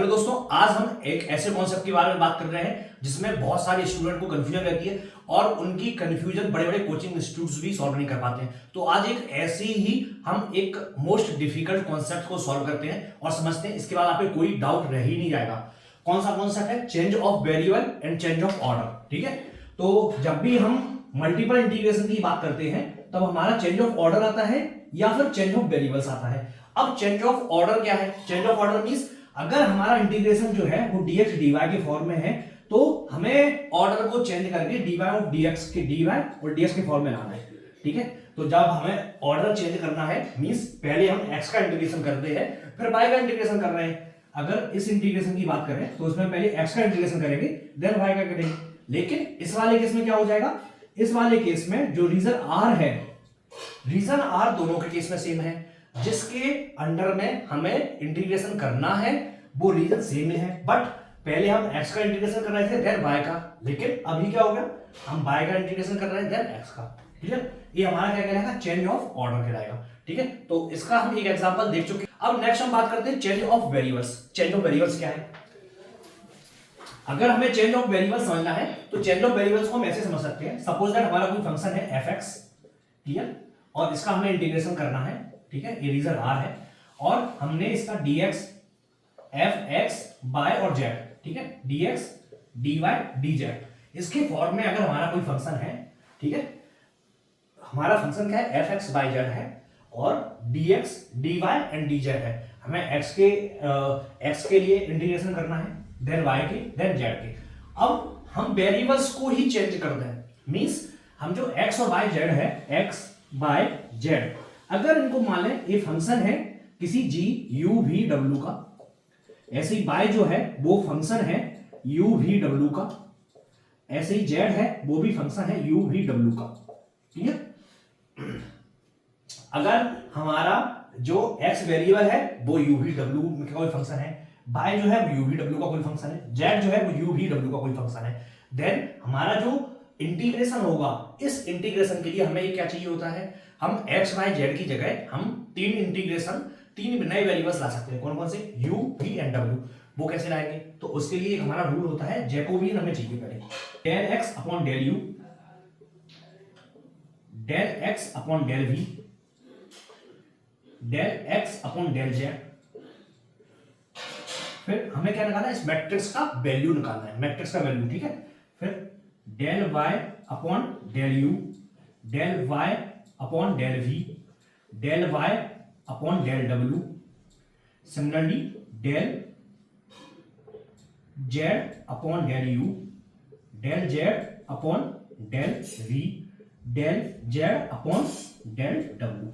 Hello दोस्तों, आज हम एक ऐसे कॉन्सेप्ट के बारे में बात कर रहे हैं जिसमें बहुत सारे स्टूडेंट को कंफ्यूजन रहती है और उनकी कंफ्यूजन बड़े बड़े कोचिंग इंस्टीट्यूट्स भी सॉल्व नहीं कर पाते हैं। तो आज एक ऐसे ही हम एक मोस्ट डिफिकल्ट कॉन्सेप्ट को सॉल्व करते हैं और समझते हैं। इसके बाद आप पे कोई डाउट रह ही नहीं जाएगा। कौन सा कॉन्सेप्ट है? Change of variable and change of order. ठीक है, तो जब भी हम मल्टीपल इंटीग्रेशन की बात करते हैं तब हमारा चेंज ऑफ ऑर्डर आता है या फिर चेंज ऑफ वेरिएबल्स आता है। अब चेंज ऑफ ऑर्डर क्या है? चेंज ऑफ ऑर्डर मींस अगर हमारा इंटीग्रेशन जो है वो dx dy के फॉर्म में है तो हमें ऑर्डर को चेंज करके dy ऑफ dx के dy और dx के फॉर्म में लाना है। ठीक है, तो जब हमें ऑर्डर चेंज करना है मींस पहले हम x का इंटीग्रेशन करते हैं फिर y का इंटीग्रेशन कर रहे हैं। अगर इस इंटीग्रेशन की बात करें तो उसमें पहले x का इंटीग्रेशन करेंगे देन y का करेंगे। लेकिन इस वाले केस में क्या हो जाएगा? इस वाले केस में जो रीजन r है, रीजन r दोनों के केस में सेम है। जिसके अंडर में हमें इंटीग्रेशन करना है वो रीजन सेम है, बट पहले हम x का इंटीग्रेशन कर रहे थे देन y का, लेकिन अभी क्या हो गया? हम y का इंटीग्रेशन कर रहे हैं देन x का। ठीक है, ये हमारा क्या कहलाएगा? चेंज ऑफ ऑर्डर कहलाएगा। ठीक है, तो इसका हम एक एग्जांपल देख चुके। अब नेक्स्ट हम बात करते हैं change of variables. Change of variables क्या है? अगर हमें चेंज ऑफ वेरिएबल्स समझना है तो चेंज ऑफ वेरिएबल्स को हम ऐसे समझ सकते हैं। सपोज दैट हमारा कोई फंक्शन है fx, क्लियर, और इसका हमें इंटीग्रेशन करना है। ठीक है, ये रीजन r है और हमने इसका dx fx y और z, ठीक है, dx dy dz, इसके फॉर्म में अगर हमारा कोई फंक्शन है, ठीक है, हमारा फंक्शन क्या है? fx y z है और dx dy एंड dz है। हमें x के लिए इंटीग्रेशन करना है देन y के देन z के। अब हम वेरिएबल्स को ही चेंज कर दें, मींस हम जो x और y z है, x y z, अगर इनको मान लें ये फंक्शन है किसी g u v w का, ऐसे ही y जो है वो फंक्शन है u v w का, ऐसे ही z है वो भी फंक्शन है u v w का। ठीक है, अगर हमारा जो x वेरिएबल है वो u v w का कोई फंक्शन है, y जो है वो u v w का कोई फंक्शन है, z जो है वो u v w का कोई फंक्शन है, देन हमारा जो इंटीग्रेशन होगा, इस इंटीग्रेशन के लिए हमें क्या चाहिए होता है? हम x y z की जगह हम तीन नए वेरिएबल्स ला सकते हैं। कौन कौन से? u v and w। वो कैसे लाएंगे? तो उसके लिए हमारा रूल होता है जैकोबियन हमें चाहिए पहले। Del x upon del u, del x upon del v, del x upon del z। फिर हमें क्या निकालना है? इस मैट्रिक्स का वैल्यू निकालना है, मैट्रिक्स का वैल्यू। ठीक है, फिर del y upon del u, del y upon del v, del y upon del w, similarly del z upon del u, del z upon del v, del z upon del w।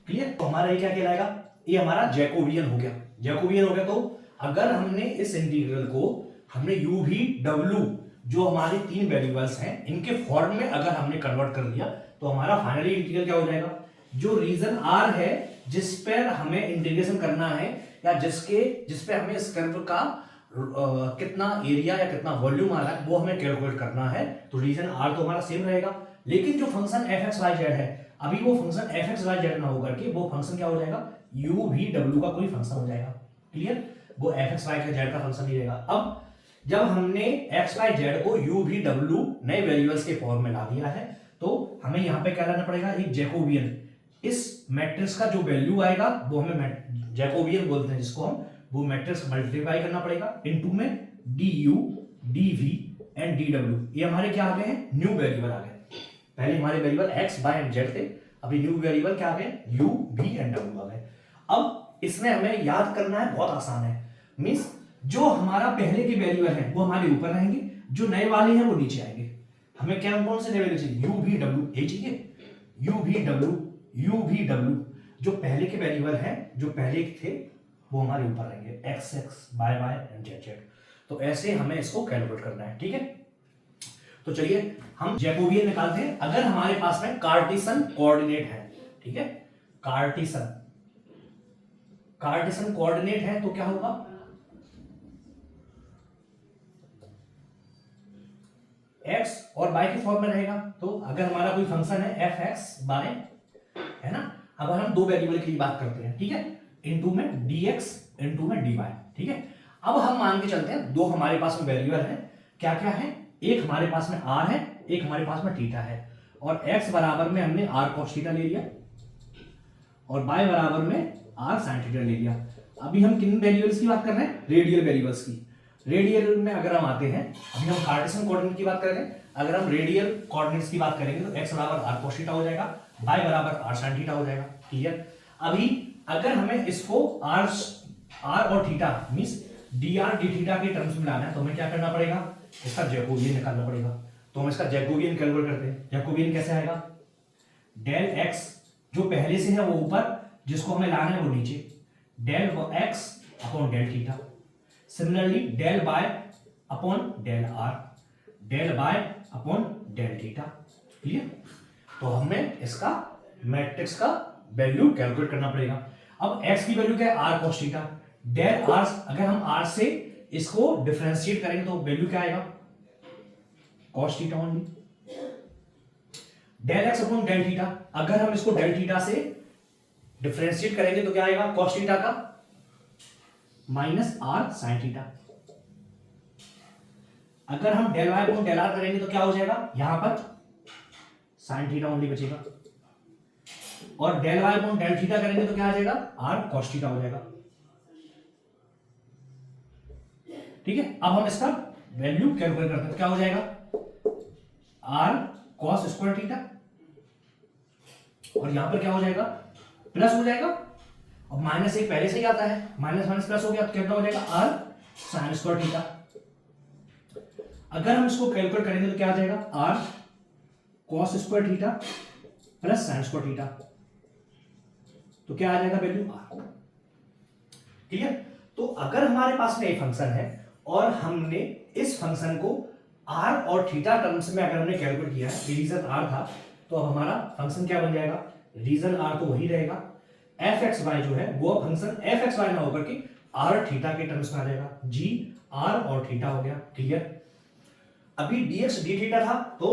Clear? तो हमारा ये क्या कहलाएगा? ये हमारा Jacobian हो गया। Jacobian हो गया तो अगर हमने इस इंटीग्रल को हमने u v w जो हमारे तीन वेरिएबल्स हैं इनके फॉर्म में अगर हमने कन्वर्ट कर दिया तो हमारा फाइनली इंटीग्रल क्या हो जाएगा? जो रीजन r है जिस पर हमें इंटीग्रेशन करना है या जिस पे हमें इस कर्व का कितना एरिया या कितना वॉल्यूम आ रहा है वो हमें कैलकुलेट करना है, तो रीजन r तो हमारा सेम रहेगा। लेकिन जो फंक्शन fx y z है, अभी वो फंक्शन fx y z ना होकर के वो फंक्शन क्या हो जाएगा? u v w का कोई फंक्शन हो जाएगा। क्लियर? वो fx y z का फंक्शन नहीं रहेगा। अब जब हमने x y z को u v w नए वेरिएबल्स के फॉर्म में ला दिया है तो हमें यहाँ पे क्या लाना पड़ेगा? एक जैकोबियन। इस मैट्रिक्स का जो वैल्यू आएगा वो हमें जैकोबियन बोलते हैं, जिसको हम वो मैट्रिक्स मल्टीप्लाई करना पड़ेगा इनटू में du dv एंड dw। ये हमारे क्या आ गए हैं? न्यू वेरिएबल आ गए। पहले हमारे variable x y and z थे, अभी न्यू वेरिएबल क्या आ गए? u v एंड w आ गए। अब इसमें हमें याद करना है, बहुत आसान है। मींस जो हमारा पहले के वेरिएबल हैं वो हमारे ऊपर रहेंगे, जो नए वाले हैं वो नीचे आएंगे। हमें क्या कौन से वेरिएबल चाहिए? u v w, ये चाहिए u v w। जो पहले के वेरिएबल हैं, जो पहले थे वो हमारे ऊपर रहेंगे, x x y y and z z। तो ऐसे हमें इसको कैलकुलेट करना है। ठीक है, तो चलिए हम जैकोबियन निकालते हैं। अगर हमारे पास में कार्टेशियन कोऑर्डिनेट है, ठीक है, कार्टेशियन कोऑर्डिनेट है तो क्या होगा? x और y के फॉर्म में रहेगा। तो अगर हमारा कोई फंक्शन है fx y है ना, अब हम दो वेरिएबल की बात करते हैं, ठीक है, इनटू में dx इनटू में dy। ठीक है, अब हम मान के चलते हैं दो हमारे पास में वेरिएबल है, क्या क्या है, एक हमारे पास में r है, एक हमारे पास में थीटा है, और x बराबर में हमने r cos थीटा ले लिया और y बराबर में r sin थीटा ले लिया। अभी हम किन वेरिएबल्स की बात कर रहे हैं, रेडियल वेरिएबल्स की। रेडियल में अगर हम आते हैं, अभी हम कार्टेशियन कोऑर्डिनेट की बात कर रहे हैं, अगर हम रेडियल कोऑर्डिनेट्स की बात करेंगे तो x बराबर r cos थीटा हो जाएगा, y बराबर r sin थीटा हो जाएगा। क्लियर। अभी अगर हमें इसको r और theta means dr d theta के टर्म्स में लाना है तो हमें क्या करना पड़ेगा, इसका जैकोबियन निकालना पड़ेगा। तो हम इसका जैकोबियन कैलकुलेट करते हैं। जैकोबियन कैसे आएगा, डेल x जो पहले से है वो ऊपर, जिसको हमें लाना है वो नीचे, del x upon del theta. Similarly del y upon del r, del y upon del theta. Clear. तो हमें इसका मैट्रिक्स का वैल्यू कैलकुलेट करना पड़ेगा। अब x की वैल्यू क्या है, r cos theta, del r, अगर हम r से इसको डिफरेंशिएट करेंगे तो वैल्यू क्या आएगा, cos theta only. Del x upon del theta, अगर हम इसको डेल थीटा से डिफरेंशिएट करेंगे तो क्या आएगा, cos थीटा का माइनस r sin थीटा। अगर हम del y upon del r करेंगे तो क्या हो जाएगा, यहां पर sin थीटा ओनली बचेगा, और del y upon del theta करेंगे तो क्या आ जाएगा, r cos थीटा हो जाएगा। ठीक है। अब हम इसका वैल्यू कैलकुलेट करते हैं तो क्या हो जाएगा, r cos स्क्वायर थीटा, और यहां पर क्या हो जाएगा, प्लस हो जाएगा, और माइनस एक पहले से ही आता है, माइनस माइनस प्लस हो गया तो कितना हो जाएगा, r sin स्क्वायर थीटा। अगर हम इसको कैलकुलेट करेंगे तो क्या आ जाएगा, r cos square theta plus sin square theta, तो क्या आ जाएगा वैल्यू r। ठीक है। तो अगर हमारे पास में एक फंक्शन है और हमने इस फंक्शन को r और थीटा टर्म्स में अगर हमने कैलकुलेट किया है, ये रीजन r था, तो अब हमारा फंक्शन क्या बन जाएगा, रीजन r तो वही रहेगा, fxy जो है वो फंक्शन fxy ना होकर के r थीटा के टर्म्स में आ जाएगा, g r और थीटा हो गया। क्लियर। अभी dx d थीटा था तो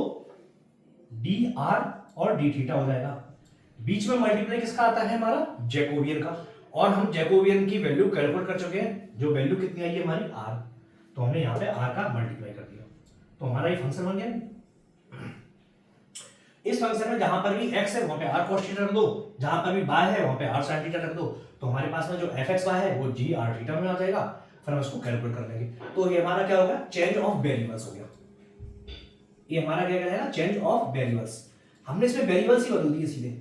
dr और d थीटा हो जाएगा। बीच में मल्टीप्लाई किसका आता है, हमारा जैकोबियन का, और हम जैकोबियन की वैल्यू कैलकुलेट कर चुके हैं, जो वैल्यू कितनी आई है हमारी r, तो हमने यहां पे r का मल्टीप्लाई कर दिया, तो हमारा ये फंक्शन बन गया। इस फंक्शन में जहां पर भी x है वहां पे r cos थीटा रख दो, जहां पर भी y है वहां पे r sin थीटा रख दो, तो हमारे पास में जो fxy है वो g r थीटा में आ जाएगा। फिर हम इसको कैलकुलेट कर लेंगे, तो ये हमारा क्या होगा, चेंज ऑफ वेरिएबल्स हो गया। ये हमारा क्या कहलाएगा, चेंज ऑफ वेरिएबल्स। हमने इसमें वेरिएबल्स ही बदल दिए, सीधे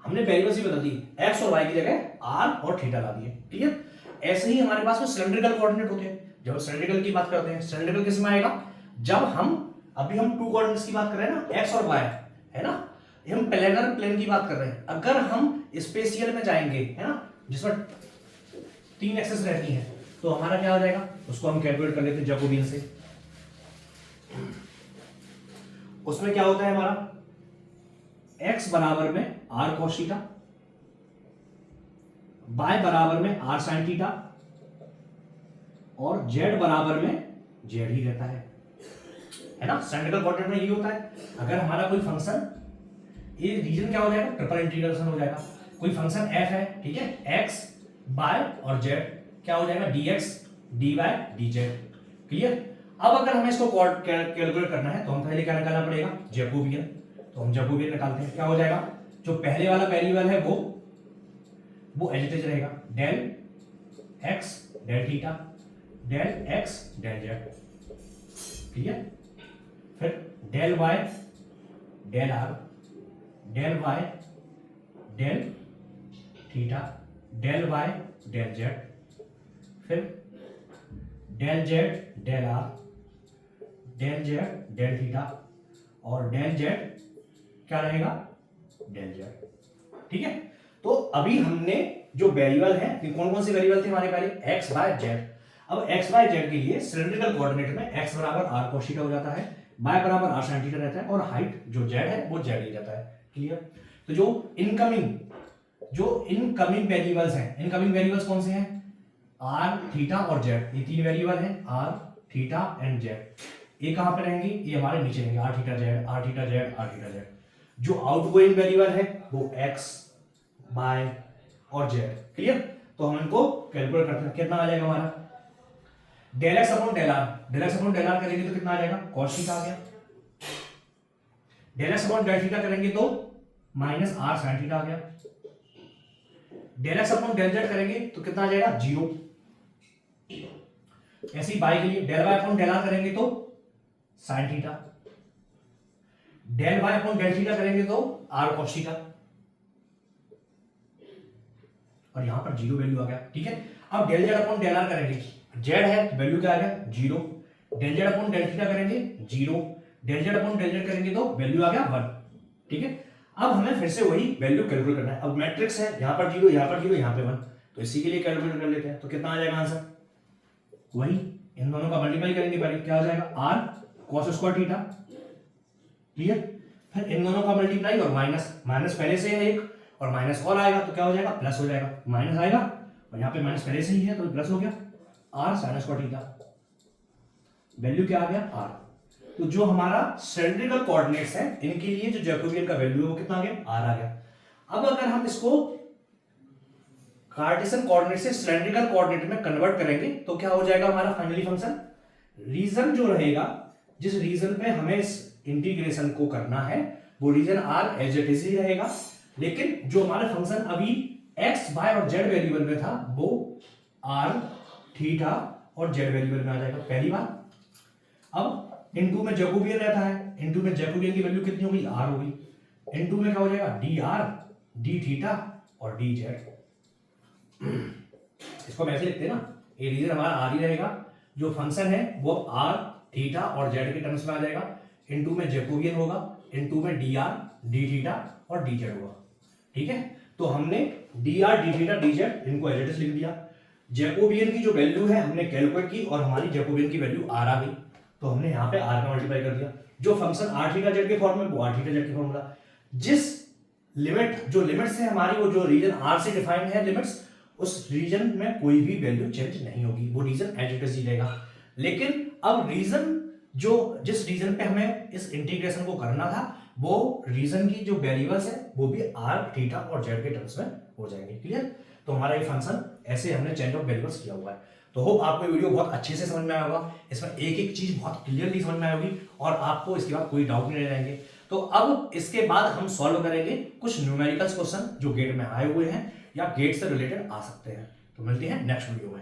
हमने वेरिएबल्स ही बदल दिए, x और y की जगह r और थीटा ला दिए। क्लियर। ऐसे ही हमारे पास में सिलेंड्रिकल कोऑर्डिनेट होते हैं। जब सिलेंड्रिकल की बात करते हैं, सिलेंड्रिकल किस में आएगा, जब हम अभी हम टू कोऑर्डिनेट्स की बात कर रहे हैं ना, x और y है ना, हम प्लेनर प्लेन की बात कर रहे हैं। अगर हम स्पेशियल में जाएंगे, है ना, जिसमें 3 एक्सेस रहती हैं, तो हमारा क्या हो जाएगा, उसको हम कैलकुलेट कर लेते हैं जैकोबियन से। उसमें क्या होता है हमारा, x बराबर में r cos थीटा, y बराबर में r sin थीटा, और z बराबर में z ही रहता है ना। सिलेंड्रिकल कोऑर्डिनेट में ये होता है, अगर हमारा कोई फंक्शन, ये रीजन क्या हो जाएगा, ट्रिपल इंटीग्रेशन हो जाएगा। कोई फंक्शन f है, ठीक है, x y और z क्या हो जाएगा, dx dy dz। क्लियर। अब अगर हमें इसको कैलकुलेट करना है तो हम पहले क्या निकालना पड़ेगा, जैकोबियन। तो हम जैकोबियन निकालते हैं, क्या हो जाएगा, जो पहले वाला वेरिएबल है वो एज इट इज रहेगा, del x del theta del x del z। Clear. फिर del y del r del y del theta del y del z, फिर del z del r del z del theta, और del z क्या रहेगा, del z। ठीक है। तो अभी हमने जो वेरिएबल है, कौन कौन से वेरिएबल थे हमारे पहले, x y z। अब x y z के लिए सिलेंड्रिकल कोऑर्डिनेट में x बराबर r cos थीटा हो जाता है, y बराबर r sin थीटा रहता है, और हाइट जो z है वो z ही रहता है। क्लियर। तो जो इनकमिंग वेरिएबल्स हैं, इनकमिंग वेरिएबल्स कौन से हैं, r थीटा और z, ये 3 वेरिएबल हैं, r थीटा एंड z। ये कहां पे रहेंगे, ये हमारे नीचे रहेंगे, r theta z r theta z r theta z। जो आउटगोइंग वेरिएबल है वो x y और z। क्लियर। तो हम इनको कैलकुलेट करते हैं, कितना आ जाएगा हमारा, del X upon del R, del X upon del R करेंगे तो कितना आ जाएगा, cos थीटा आ गया। Del X upon del theta करेंगे तो माइनस आर साइन थीटा आ गया। Del X upon del Z करेंगे तो कितना आ जाएगा, 0। ऐसे ही बाई के लिए del Y upon del R करेंगे तो sine theta, del Y upon del theta करेंगे तो आर cos थीटा, और यहां पर 0 वैल्यू आ गया। ठीक है, अब del Z upon del R करेंगे, जेड है तो वैल्यू क्या आ गया, 0। Del Z upon del theta करेंगे 0, del Z upon del Z करेंगे तो वैल्यू आ गया 1। ठीक है, अब हमें फिर से वही वैल्यू कैलकुलेट करना है। अब मैट्रिक्स है, यहां पर 0, यहां पर 0, यहां पे 1, तो इसी के लिए कैलकुलेट कर लेते हैं। तो कितना आ जाएगा आंसर, वही इन दोनों का मल्टीप्लाई करेंगे पहले, क्या आ जाएगा, R cos square theta. Clear, फिर इन दोनों का मल्टीप्लाई और माइनस, माइनस पहले से है एक और माइनस और आएगा तो क्या हो जाएगा, प्लस हो जाएगा, माइनस आएगा और यहाँ पे माइनस पहले से ही है तो प्लस हो गया, R sine square theta, value क्या आ गया, आर। तो जो हमारा सिलेंड्रिकल कोऑर्डिनेट्स है इनके लिए जो जैकोबियन का वैल्यू है वो कितना आ गया, आर आ गया। अब अगर हम इसको कार्टेशियन कोऑर्डिनेट से सिलेंड्रिकल कोऑर्डिनेट में कन्वर्ट करेंगे तो क्या हो जाएगा हमारा फाइनली फंक्शन, रीजन जो रहेगा, जिस रीजन पे हमें इस इंटीग्रेशन को करना है वो region R as it is ही रहेगा, लेकिन जो हमारा फंक्शन अभी एक्स वाई और जेड वेरिएबल में था वो आर थीटा और जेड वेरिएबल में आ जाएगा, पहली बात। अब इनटू में जैकोबियन रहता है, इनटू में जैकोबियन की वैल्यू कितनी होगी, आर होगी, इनटू में क्या हो जाएगा, डी आर डी थीटा और डी जेड। इसको हम ऐसे लिखते हैं ना, ये रीजन हमारा आर ही रहेगा, जो फंक्शन है वो आर थीटा और जेड के टर्म्स में आ जाएगा, इनटू में जैकोबियन होगा, इनटू में डी आर डी थीटा और डी जेड होगा। ठीक है, तो हमने D R D theta D Z इनको एज इट इज लिख दिया। जैकोबियन की जो वैल्यू है हमने कैलकुलेट की और हमारी जैकोबियन की वैल्यू आर आ गई, तो हमने यहाँ पे आर का मल्टीप्लाई कर दिया। जो फंक्शन आर थीटा जेड के फॉर्म में वो आर थीटा जेड के फॉर्म में, जिस लिमिट जो लिमिट्स है हमारी वो जो रीजन आर से डिफाइंड है लिमिट्स, उस रीजन में कोई भी वैल्यू चेंज नहीं होगी, वो रीजन एज इट इज ही रहेगा। लेकिन अब रीजन जो जिस रीजन पे हमें इस इंटीग्रेशन को करना था वो रीजन की जो वेरिएबल्स है वो भी आर थीटा और जेड के टर्म्स में हो जाएंगे। क्लियर, तो हमारा ये फंक्शन ऐसे हमने चेंज ऑफ वेरिएबल्स किया हुआ है। तो होप आपको वीडियो बहुत अच्छे से समझ में आया होगा, इसमें एक एक चीज बहुत क्लियरली समझ में आई होगी और आपको इसके बाद कोई डाउट नहीं रह जाएंगे। तो अब इसके बाद हम सॉल्व करेंगे कुछ न्यूमेरिकल्स क्वेश्चन जो गेट में आए हुए हैं या गेट से रिलेटेड आ सकते हैं। तो मिलते हैं नेक्स्ट वीडियो में।